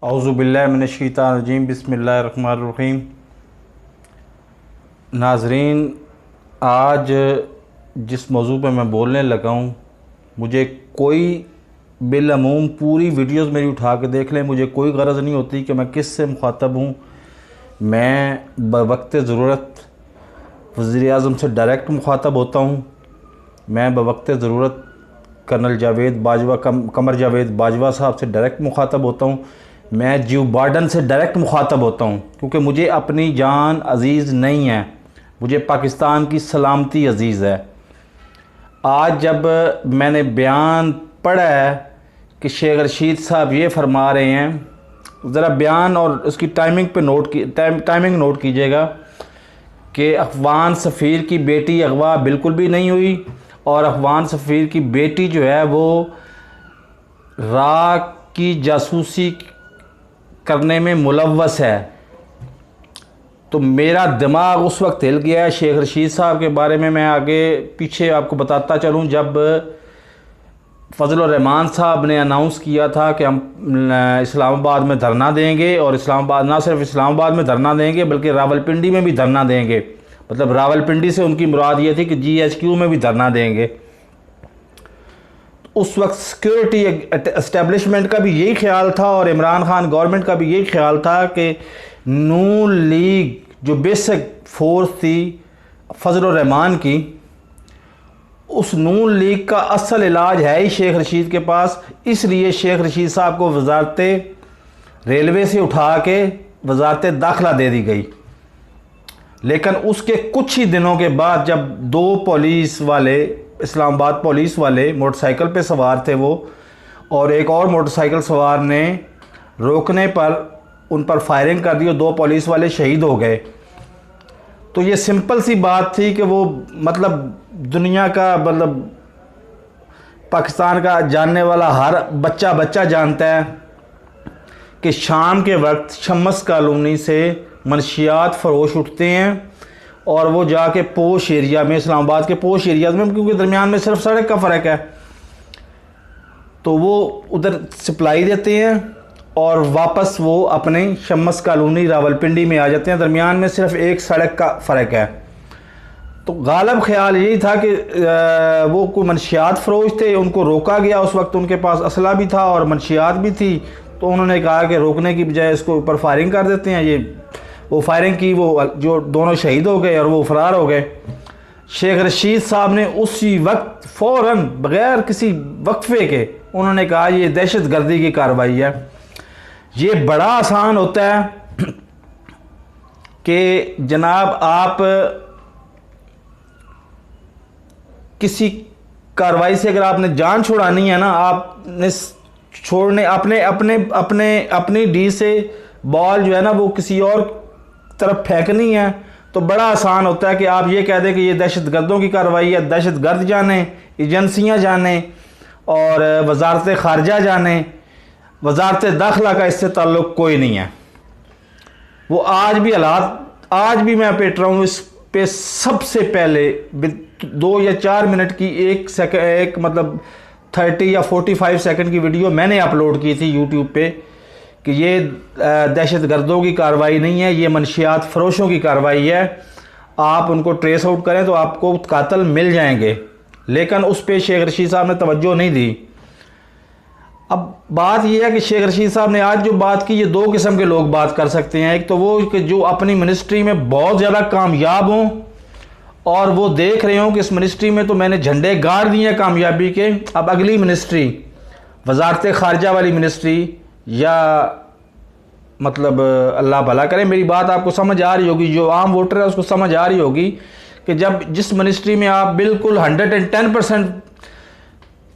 औज़ुबिल्लाहि मिनश्शैतानिर्रजीम बिस्मिल्लाहिर्रहमानिर्रहीम। नाज़रीन, आज जिस मौजू पे मैं बोलने लगा हूँ, मुझे कोई बिलअमूम पूरी वीडियोस मेरी उठा के देख लें, मुझे कोई गरज नहीं होती कि मैं किस से मुखातब हूँ। मैं बवक्त ज़रूरत वज़ीर-ए-आज़म से डायरेक्ट मुखातब होता हूँ। मैं बवक्त ज़रूरत कर्नल जावेद बाजवा कमर जावेद बाजवा साहब से डायरेक्ट मुखातब होता हूँ। मैं जो बाइडेन से डायरेक्ट मुखातब होता हूँ, क्योंकि मुझे अपनी जान अज़ीज़ नहीं है, मुझे पाकिस्तान की सलामती अज़ीज़ है। आज जब मैंने बयान पढ़ा है कि शेख रशीद साहब ये फरमा रहे हैं, ज़रा बयान और उसकी टाइमिंग पे टाइमिंग नोट कीजिएगा कि अफ़गान सफ़ीर की बेटी अगवा बिल्कुल भी नहीं हुई और अफ़गान सफ़ीर की बेटी जो है वो राग की जासूसी करने में मुलव्वस है। तो मेरा दिमाग उस वक्त हिल गया है। शेख रशीद साहब के बारे में मैं आगे पीछे आपको बताता चलूँ। जब फजल रहमान साहब ने अनाउंस किया था कि हम इस्लामाबाद में धरना देंगे, और इस्लामाबाद ना सिर्फ इस्लामाबाद में धरना देंगे बल्कि रावलपिंडी में भी धरना देंगे, मतलब रावलपिंडी से उनकी मुराद ये थी कि GHQ में भी धरना देंगे। उस वक्त सिक्योरिटी एस्टेब्लिशमेंट का भी यही ख्याल था और इमरान खान गवर्नमेंट का भी यही ख्याल था कि नून लीग जो बेसिक फोर्स थी फजल रहमान की, उस नून लीग का असल इलाज है ही शेख रशीद के पास। इसलिए शेख रशीद साहब को वजारत रेलवे से उठा के वजारत दाखिला दे दी गई। लेकिन उसके कुछ ही दिनों के बाद जब दो पुलिस वाले, इस्लामाबाद पुलिस वाले मोटरसाइकिल पे सवार थे वो, और एक और मोटरसाइकिल सवार ने रोकने पर उन पर फायरिंग कर दी और दो पुलिस वाले शहीद हो गए। तो ये सिंपल सी बात थी कि वो मतलब दुनिया का, मतलब पाकिस्तान का जानने वाला हर बच्चा जानता है कि शाम के वक्त शम्स कॉलोनी से मनशियात फरोश उठते हैं और वो जाके पोश एरिया में, इस्लामाबाद के पोश एरियाज़ में, क्योंकि दरमियान में सिर्फ सड़क का फ़र्क है, तो वो उधर सप्लाई देते हैं और वापस वो अपने शम्स कॉलोनी रावलपिंडी में आ जाते हैं। दरमियान में सिर्फ एक सड़क का फ़र्क है। तो गालिब ख्याल यही था कि वो कोई मनशियात फ़रोश थे, उनको रोका गया। उस वक्त उनके पास असला भी था और मनशियात भी थी, तो उन्होंने कहा कि रोकने की बजाय इसको ऊपर फायरिंग कर देते हैं। ये वो फायरिंग की, वो जो दोनों शहीद हो गए और वो फरार हो गए। शेख रशीद साहब ने उसी वक्त फ़ौरन बग़ैर किसी वक्फे के उन्होंने कहा ये दहशत गर्दी की कार्रवाई है। ये बड़ा आसान होता है कि जनाब आप किसी कार्रवाई से अगर आपने जान छुड़ानी है ना, आपने छोड़ने अपनी डी से बॉल जो है ना वो किसी और तरफ फेंकनी है, तो बड़ा आसान होता है कि आप ये कह दें कि ये दहशत गर्दों की कार्रवाई है। दहशत गर्द जाने, एजेंसियाँ जाने और वजारत ख़ारजा जाने, वजारत दाखिला का इससे ताल्लुक़ कोई नहीं है। वो आज भी हालात, आज भी मैं पेट रहा हूँ इस पे। सबसे पहले 2 या 4 मिनट की एक मतलब 30 या 45 सेकंड की वीडियो मैंने अपलोड की थी यूट्यूब पे कि ये दहशत गर्दों की कार्रवाई नहीं है, ये मनशियात फरोशों की कार्रवाई है। आप उनको ट्रेस आउट करें तो आपको कातिल मिल जाएंगे। लेकिन उस पर शेख रशीद साहब ने तवज्जो नहीं दी। अब बात यह है कि शेख रशीद साहब ने आज जो बात की, ये दो किस्म के लोग बात कर सकते हैं। एक तो वो कि जो अपनी मिनिस्ट्री में बहुत ज़्यादा कामयाब हों और वो देख रहे हों कि इस मिनिस्ट्री में तो मैंने झंडे गाड़ दिए हैं कामयाबी के, अब अगली मिनिस्ट्री वजारत ख़ारजा वाली मिनिस्ट्री, या मतलब अल्लाह भला करे, मेरी बात आपको समझ आ रही होगी, जो आम वोटर है उसको समझ आ रही होगी कि जब जिस मिनिस्ट्री में आप बिल्कुल 110%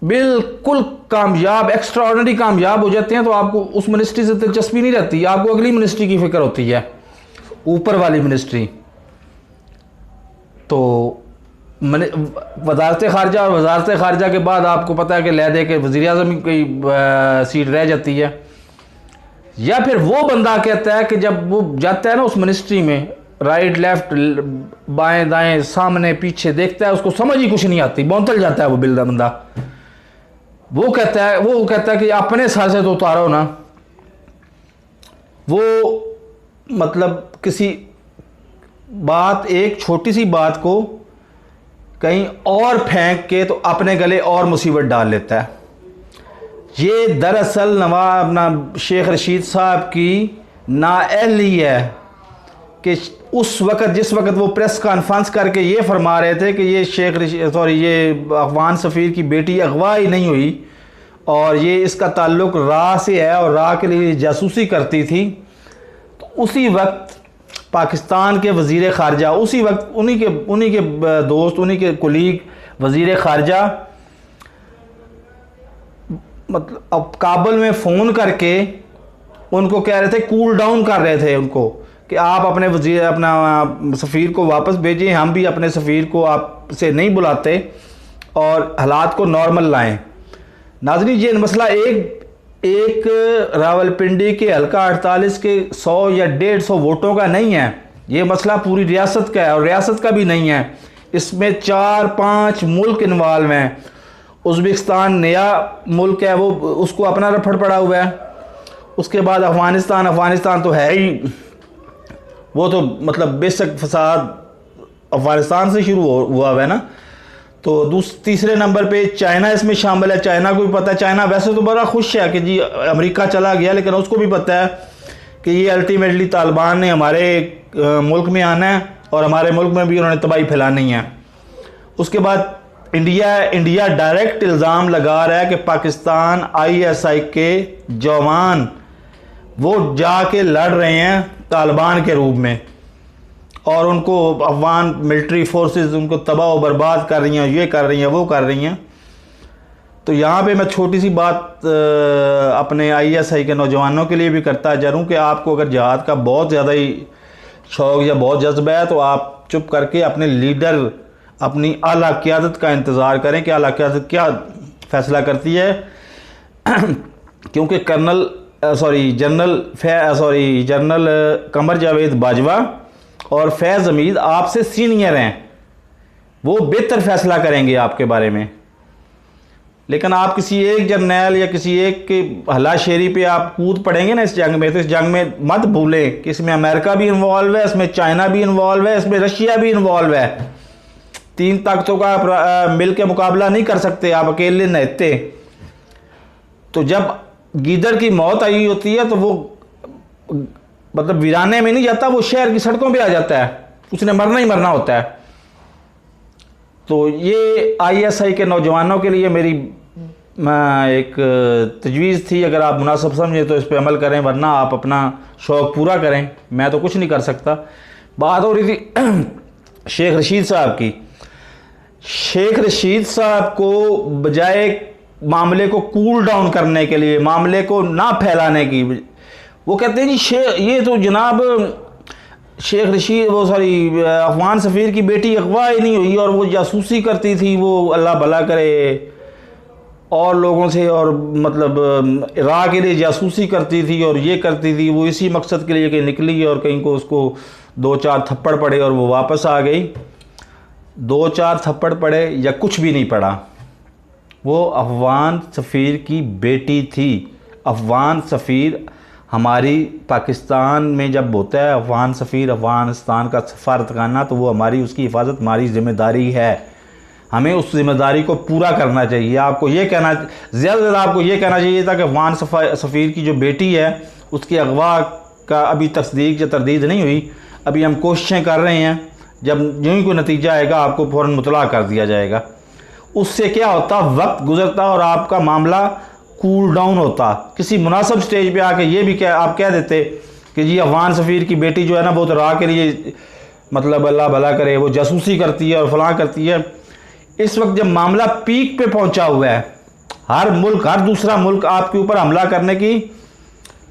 बिल्कुल कामयाब, एक्स्ट्रा ऑर्डिनरी कामयाब हो जाते हैं, तो आपको उस मिनिस्ट्री से दिलचस्पी नहीं रहती, आपको अगली मिनिस्ट्री की फ़िक्र होती है, ऊपर वाली मिनिस्ट्री। तो वजारत ख़ारजा और वजारत ख़ारजा के बाद आपको पता है कि लहदे के वज़ीर-ए-आज़म की सीट रह जाती है। या फिर वो बंदा कहता है कि जब वो जाता है ना उस मिनिस्ट्री में, राइट लेफ्ट बाएं दाएं सामने पीछे देखता है, उसको समझ ही कुछ नहीं आती, बौंतल जाता है वो बंदा। वो कहता है कि अपने सर से तो उतारो ना, वो मतलब किसी बात, एक छोटी सी बात को कहीं और फेंक के तो अपने गले और मुसीबत डाल लेता है। ये दरअसल नवाब अपना शेख रशीद साहब की नाअहली है कि उस वक़्त, जिस वक़्त वो प्रेस कॉन्फ्रेंस करके ये फरमा रहे थे कि ये ये अफ़गान सफ़ीर की बेटी अगवा ही नहीं हुई और ये इसका ताल्लुक़ रा से है और रा के लिए जासूसी करती थी, तो उसी वक्त पाकिस्तान के वज़ीर ख़ारजा, उसी वक्त उन्हीं के दोस्त, उन्हीं के कुलीग वज़ीर ख़ारजा मतलब अब काबुल में फ़ोन करके उनको कह रहे थे, कूल डाउन कर रहे थे उनको कि आप अपने वज़ीर, अपना सफ़ीर को वापस भेजें, हम भी अपने सफ़ीर को आपसे नहीं बुलाते और हालात को नॉर्मल लाएं। नाज़रीन, ये मसला एक रावलपिंडी के हल्का 48 के 100 या 150 वोटों का नहीं है, ये मसला पूरी रियासत का है और रियासत का भी नहीं है। इसमें 4-5 मुल्क इन्वॉल्व हैं। उज़्बेकिस्तान नया मुल्क है, वो उसको अपना रफड़ पड़ा हुआ है। उसके बाद अफ़गानिस्तान तो है ही, वो तो मतलब बेशक फसाद अफ़गानिस्तान से शुरू हुआ है ना। तो तीसरे नंबर पे चाइना इसमें शामिल है। चाइना को भी पता है, चाइना वैसे तो बड़ा खुश है कि जी अमेरिका चला गया, लेकिन उसको भी पता है कि ये अल्टीमेटली तालिबान ने हमारे मुल्क में आना है और हमारे मुल्क में भी उन्होंने तबाही फैलानी है। उसके बाद इंडिया डायरेक्ट इल्ज़ाम लगा रहा है कि पाकिस्तान ISI के जवान वो जाके लड़ रहे हैं तालिबान के रूप में और उनको अफ़गान मिलिट्री फोर्सेस उनको तबाह व बर्बाद कर रही हैं, ये कर रही हैं, वो कर रही हैं। तो यहाँ पे मैं छोटी सी बात अपने ISI के नौजवानों के लिए भी करता जा रहा हूँ कि आपको अगर जिहाद का बहुत ज़्यादा ही शौक़ या बहुत जज्बा है तो आप चुप करके अपने लीडर, अपनी आला क़यादत का इंतज़ार करें कि आला क़यादत क्या फ़ैसला करती है। क्योंकि जनरल कमर जावेद बाजवा और फैज़ हमीद आपसे सीनियर हैं, वो बेहतर फ़ैसला करेंगे आपके बारे में। लेकिन आप किसी एक जर्नैल या किसी एक के हलाशेरी पे आप कूद पड़ेंगे ना इस जंग में, तो इस जंग में मत भूलें कि इसमें अमेरिका भी इन्वॉल्व है, इसमें चाइना भी इन्वॉल्व है, इसमें रशिया भी इन्वॉल्व है। 3 ताकतों का मिल के मुकाबला नहीं कर सकते आप, अकेले नहते। तो जब गीदड़ की मौत आई होती है तो वो मतलब वीराने में नहीं जाता, वो शहर की सड़कों पे आ जाता है, उसने मरना ही मरना होता है। तो ये ISI के नौजवानों के लिए मेरी एक तजवीज़ थी। अगर आप मुनासिब समझें तो इस पर अमल करें, वरना आप अपना शौक़ पूरा करें, मैं तो कुछ नहीं कर सकता। बात हो रही थी शेख रशीद साहब की। शेख रशीद साहब को बजाय मामले को कूल डाउन करने के लिए, मामले को ना फैलाने की, वो कहते हैं जी ये तो जनाब शेख रशीद अफ़गान सफ़ीर की बेटी अगवा ही नहीं हुई और वो जासूसी करती थी, वो अल्लाह भला करे और लोगों से, और मतलब इराक़ के लिए जासूसी करती थी और ये करती थी। वो इसी मकसद के लिए कहीं निकली और कहीं को उसको 2-4 थप्पड़ पड़े और वो वापस आ गई। 2-4 थप्पड़ पड़े या कुछ भी नहीं पड़ा, वो अफ़गान सफ़ीर की बेटी थी। अफ़गान सफ़ीर हमारी पाकिस्तान में जब होता है अफ़गान सफ़ीर अफ़गानिस्तान का सफारतखाना, तो वो हमारी, उसकी हिफाजत हमारी ज़िम्मेदारी है। हमें उस ज़िम्मेदारी को पूरा करना चाहिए। आपको ये कहना, ज़्यादा से ज़्यादा आपको ये कहना चाहिए था कि अफ़गान सफ़ीर की जो बेटी है उसकी अगवा का अभी तस्दीक या तरदीद नहीं हुई, अभी हम कोशिशें कर रहे हैं। जब यूँ ही कोई नतीजा आएगा आपको फ़ौरन मुतला कर दिया जाएगा। उससे क्या होता, वक्त गुजरता और आपका मामला कूल डाउन होता। किसी मुनासिब स्टेज पे आके ये भी आप कह देते कि जी अफ़गान सफ़ीर की बेटी जो है ना वो तो राह के लिए मतलब अल्लाह भला करे वो जासूसी करती है और फलां करती है। इस वक्त जब मामला पीक पे पहुंचा हुआ है, हर मुल्क, हर दूसरा मुल्क आपके ऊपर हमला करने की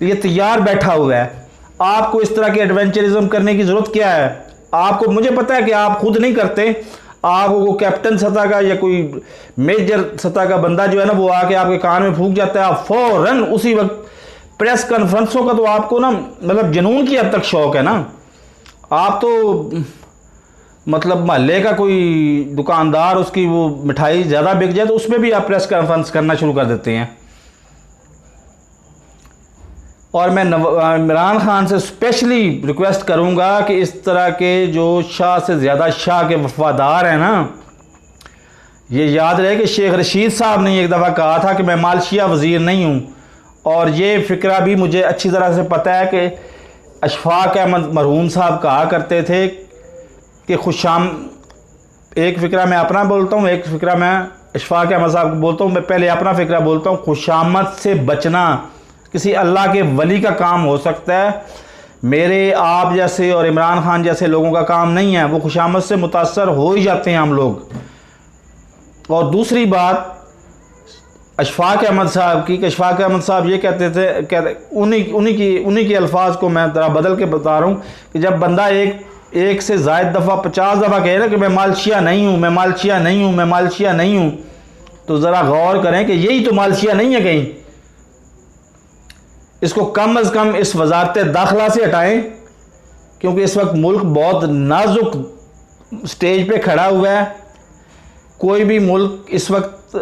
लिए तैयार बैठा हुआ है, आपको इस तरह के एडवेंचरिज्म करने की ज़रूरत क्या है? आपको, मुझे पता है कि आप खुद नहीं करते, आपको कैप्टन सतह का या कोई मेजर सतह का बंदा जो है ना वो आके आपके कान में फूंक जाता है, आप फ़ौरन उसी वक्त प्रेस कॉन्फ्रेंसों का तो आपको ना मतलब जुनून की हद तक शौक़ है ना। आप तो मतलब महल्ले का कोई दुकानदार, उसकी वो मिठाई ज़्यादा बिक जाए तो उसमें भी आप प्रेस कॉन्फ्रेंस करना शुरू कर देते हैं। और मैं इमरान खान से स्पेशली रिक्वेस्ट करूंगा कि इस तरह के जो शाह से ज़्यादा शाह के वफादार हैं ना, ये याद रहे कि शेख रशीद साहब ने एक दफ़ा कहा था कि मैं मालशिया वज़ीर नहीं हूँ, और ये फ़िक्रा भी मुझे अच्छी तरह से पता है कि अशफाक अहमद मरहूम साहब कहा करते थे कि खुशाम, एक फ़िक्रा मैं अपना बोलता हूँ, एक फ़िक्रा मैं अशफाक अहमद साहब को बोलता हूँ। मैं पहले अपना फ़िक्रा बोलता हूँ। खुशामद से बचना किसी अल्लाह के वली का काम हो सकता है, मेरे आप जैसे और इमरान खान जैसे लोगों का काम नहीं है। वो खुशामद से मुतासर हो ही जाते हैं हम लोग। और दूसरी बात अशफाक अहमद साहब की, अशफाक अहमद साहब ये कहते उन्हीं के अल्फाज को मैं ज़रा बदल के बता रहा हूँ कि जब बंदा एक से ज़ायद दफ़ा 50 दफ़ा कहे ना कि मैं मालशिया नहीं हूँ, मैं मालशिया नहीं हूँ, मैं मालशिया नहीं हूँ, तो ज़रा गौर करें कि यही तो मालशिया नहीं है कहीं। इसको कम अज़ कम इस वजारत दाखिला से हटाएं, क्योंकि इस वक्त मुल्क बहुत नाजुक स्टेज पे खड़ा हुआ है। कोई भी मुल्क इस वक्त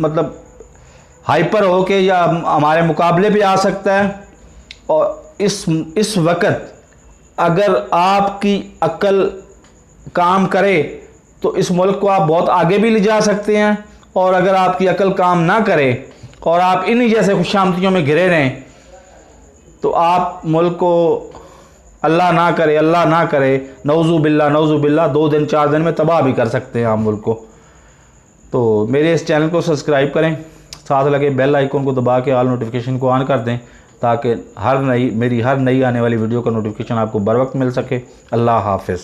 मतलब हाइपर हो के या हमारे मुकाबले पे आ सकता है। और इस वक्त अगर आपकी अक्ल काम करे तो इस मुल्क को आप बहुत आगे भी ले जा सकते हैं, और अगर आपकी अक्ल काम ना करे और आप इन्हीं जैसे खुशामदियों में घिरे रहें तो आप मुल्क को अल्लाह ना करे नौज़ु बिल्ला 2 दिन 4 दिन में तबाह भी कर सकते हैं आप मुल्क को। तो मेरे इस चैनल को सब्सक्राइब करें, साथ लगे बेल आइकन को दबा के ऑल नोटिफिकेशन को ऑन कर दें, ताकि मेरी हर नई आने वाली वीडियो का नोटिफिकेशन आपको बर वक्त मिल सके। अल्लाह हाफ़िज़।